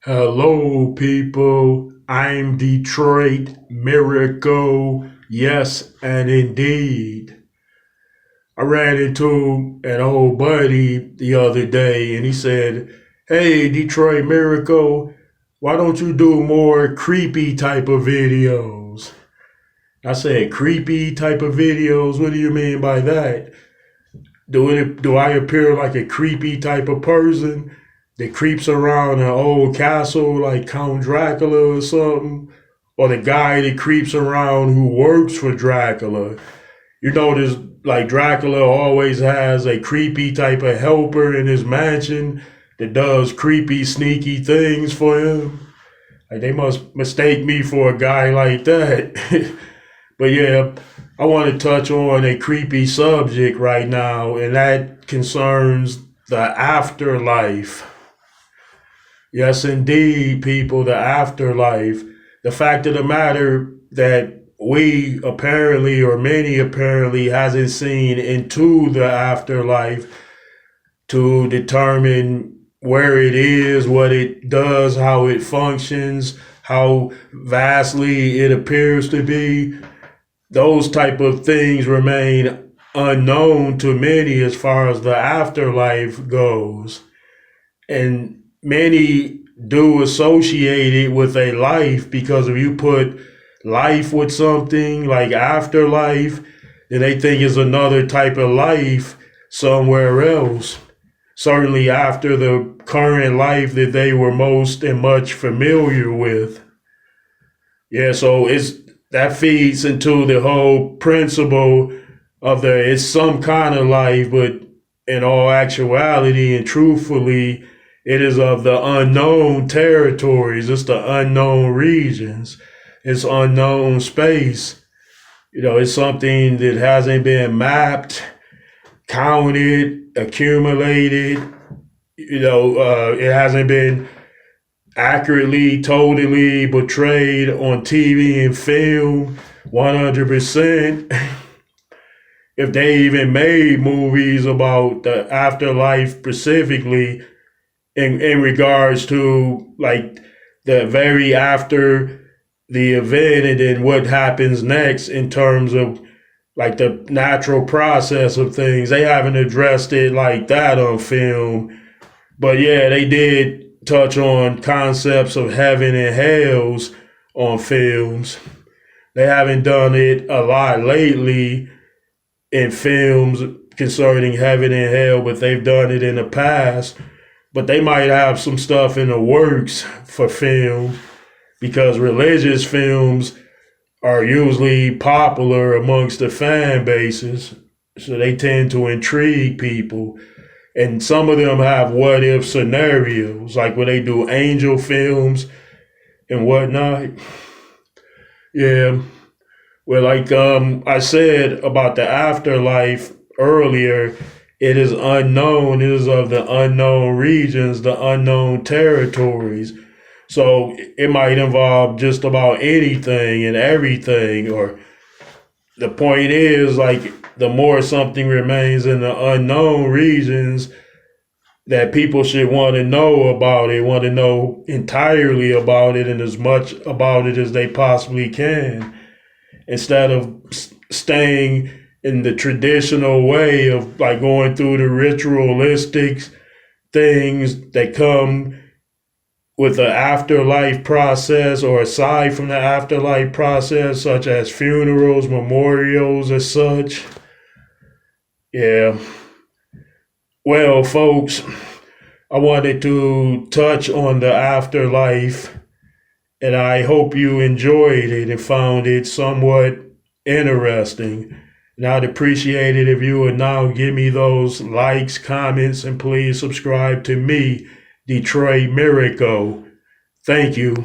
Hello, people. I'm Detroit Miracle. Yes, and indeed. I ran into an old buddy the other day and he said, "Hey, Detroit Miracle, why don't you do more creepy type of videos?" I said, "Creepy type of videos? What do you mean by that? Do I appear like a creepy type of person that creeps around an old castle like Count Dracula or something? Or the guy that creeps around who works for Dracula? You notice like Dracula always has a creepy type of helper in his mansion that does creepy, sneaky things for him. Like they must mistake me for a guy like that. But yeah, I want to touch on a creepy subject right now, and that concerns the afterlife. Yes, indeed, people, the afterlife. The fact of the matter that we apparently, or many apparently, hasn't seen into the afterlife to determine where it is, what it does, how it functions, how vastly it appears to be. Those type of things remain unknown to many as far as the afterlife goes. And many do associate it with a life because if you put life with something like afterlife, then they think it's another type of life somewhere else. Certainly after the current life that they were most and much familiar with. Yeah, so that feeds into the whole principle of it's some kind of life, but in all actuality and truthfully, it is of the unknown territories. It's the unknown regions. It's unknown space. It's something that hasn't been mapped, counted, accumulated. It hasn't been accurately, totally portrayed on TV and film 100%. If they even made movies about the afterlife specifically in regards to like the very after the event and then what happens next in terms of like the natural process of things. They haven't addressed it like that on film. But yeah, they did touch on concepts of heaven and hells on films. They haven't done it a lot lately in films concerning heaven and hell, but they've done it in the past. But they might have some stuff in the works for film because religious films are usually popular amongst the fan bases. So they tend to intrigue people. And some of them have what if scenarios, like when they do angel films and whatnot. Yeah. Well, like I said about the afterlife earlier, it is unknown. It is of the unknown regions, the unknown territories. So it might involve just about anything and everything. Or the point is, like, the more something remains in the unknown regions, that people should want to know about it, want to know entirely about it and as much about it as they possibly can, instead of staying in the traditional way of like going through the ritualistic things that come with the afterlife process or aside from the afterlife process, such as funerals, memorials, as such. Yeah. Well, folks, I wanted to touch on the afterlife, and I hope you enjoyed it and found it somewhat interesting. And I'd appreciate it if you would now give me those likes, comments, and please subscribe to me, Detroit Miracle. Thank you.